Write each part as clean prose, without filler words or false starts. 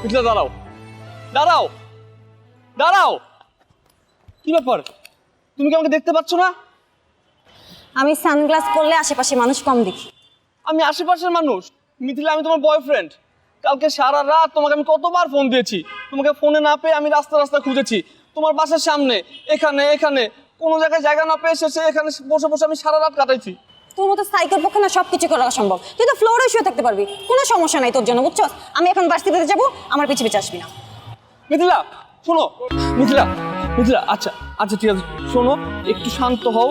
মিথিলা দাঁড়াও দাঁড়াও দাঁড়াও, কি ব্যাপার? তুমি কি আমাকে দেখতে পাচ্ছ না? আমি সানগ্লাস পরলে আশেপাশে মানুষ কম দেখি। আমি আশেপাশের মানুষ। মিথিলা, আমি তোমার বয়ফ্রেন্ড। কালকে সারা রাত তোমাকে আমি কতবার ফোন দিয়েছি, তোমাকে ফোনে না পেয়ে আমি রাস্তা রাস্তা খুঁজেছি, তোমার বাসার সামনে, এখানে এখানে, কোনো জায়গায় জায়গা না পেয়ে শেষে এখানে বসে বসে আমি সারা রাত কাটাইছি। তোর মতো সাইকের পক্ষে না সবকিছু করা সম্ভব। তুই তো ফ্লোরে শুয়ে থাকতে পারবি, কোনো সমস্যা নাই তোর জন্য, বুঝছস? আমি এখন ভার্সিটিতে যাবো, আমার পিছে পিছে আসবি না। মিথিলা শোনো, মিথিলা মিথিলা আচ্ছা আচ্ছা ঠিক আছে, শোনো একটু শান্ত হও।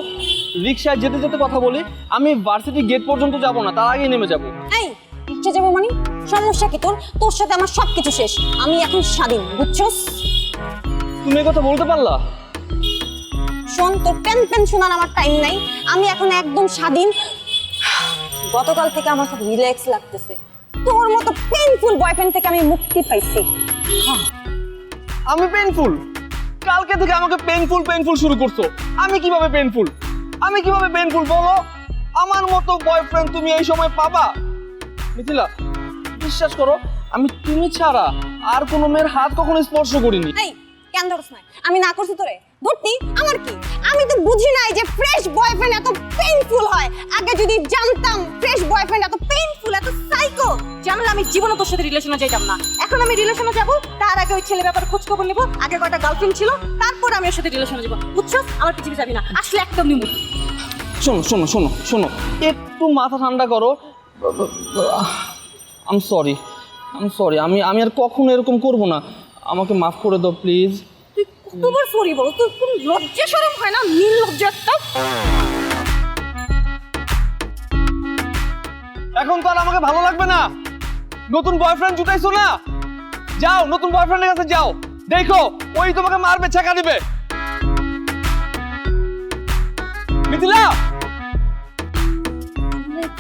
রিক্সায় যেতে যেতে কথা বলি। আমি ভার্সিটি গেট পর্যন্ত যাব না, তার আগেই নেমে যাবো। এই ইচ্ছে যাবো মানে সমস্যা কি তোর? তোর সাথে আমার সবকিছু শেষ, আমি এখন স্বাধীন, বুঝছস? তুমি এই কথা বলতে পারলা? শোন, তোর প্যান প্যান শোনার আমার টাইম নাই, আমি এখন একদম স্বাধীন। গতকাল থেকে আমার খুব রিল্যাক্স লাগতেছে, তোর মতো পেইনফুল বয়ফ্রেন্ড থেকে আমি মুক্তি পাইছি। আমি পেইনফুল? কালকে থেকে আমাকে পেইনফুল পেইনফুল শুরু করছো। আমি কিভাবে পেইনফুল? আমি কিভাবে পেইনফুল বলো? আমার মতো বয়ফ্রেন্ড তুমি এই সময় পাবা? মিথিলা বিশ্বাস করো, আমি তুমি ছাড়া আর কোনো মেয়ের হাত কখনো স্পর্শ করিনি। এই কেন ধরছ না? আমি না করছি তোরে ধরতি? আমার কি, আমি তো বুঝি নাই যে ফ্রেশ বয়ফ্রেন্ড এত পেইনফুল হয়। আগে যদি জানতাম ফ্রেশ বয়ফ্রেন্ড এত পেইনফুল, এত সাইকো, জানলে আমি জীবনে তোর সাথে রিলেশনে যেতাম না। এখন আমি রিলেশনে যাব, তার আগে ওই ছেলে ব্যাপারে খোঁজ খবর নেব, আগে কয়টা গার্লফ্রেন্ড ছিল, তারপর আমি ওর সাথে রিলেশনে যাব, বুঝছস? আমার পিছিয়ে যাবি না, আসলে একদম নিমু। শোনো শোনো শোনো শোনো, একটু মাথা ঠান্ডা করো। আম সরি, আমি আর কখনো এরকম করবো না। আমাকে মাফ করে দাও প্লিজ। তুই কতবার সরি বল? তোর কোন লজ্জা শরম হয় না? নির্লজ্জ একটা। এখন তো আর আমাকে ভালো লাগবে না। নতুন বয়ফ্রেন্ড জুটাইছো না, যাও নতুন বয়ফ্রেন্ডের কাছে যাও, দেখো ওই তোমাকে মারবে, ছেঁকা দিবে। মিথিলা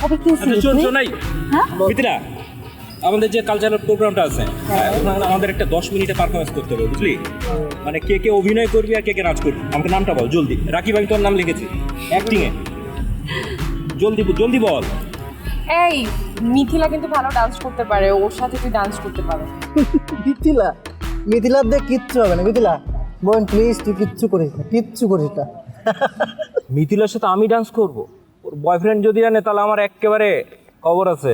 কবে কি আচ্ছা শোন শোনাই মিথিলা, আমাদের যে কালচারাল প্রোগ্রামটা আছে ওখানে আমাদের একটা 10 মিনিটে পারফরমেন্স করতে হবে, বুঝলি? মানে কে কে অভিনয় করবি আর কে কে নাচ করবি। আমাকে নামটা বল জলদি। রাকিব, আমি তোর নাম লিখেছি অ্যাক্টিং এ, জলদি জলদি বল। এই মিথিলা কিন্তু ভালো ডান্স করতে পারে, ওর সাথে তুই ডান্স করতে পারো। মিথিলা, মিথিলার দিয়ে কিচ্ছু হবে না। মিথিলা বোন প্লিজ, তুই কিচ্ছু করিস না, কিচ্ছু করিস না। মিথিলার সাথে আমি ডান্স করব? ওর বয়ফ্রেন্ড যদি জানে তাহলে আমার একেবারে খবর আছে।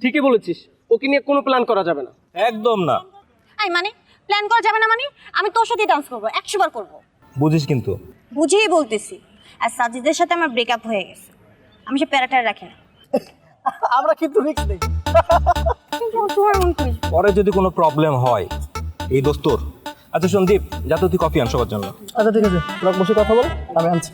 ঠিকই বলেছিস, ওকে নিয়ে কোনো প্ল্যান করা যাবে না। একদম না। এই মানে প্ল্যান করা যাবে না মানে? আমি তোর সাথেই ডান্স করবো, 100 বার করবো। বুঝিস কিন্তু? বুঝেই বলতেছি। আর সাজিদের সাথে আমার ব্রেকআপ হয়ে গেছে, আমি সে প্যারাটার রাখি না। আমরা কিন্তু রিস্ক নেই। পরে যদি কোনো প্রবলেম হয় এই দোস্তর। আচ্ছা সন্দীপ, যা তো তুই কফি আন সবার জন্য। আচ্ছা ঠিক আছে, তোরা বসে কথা বল, আমি আনছি।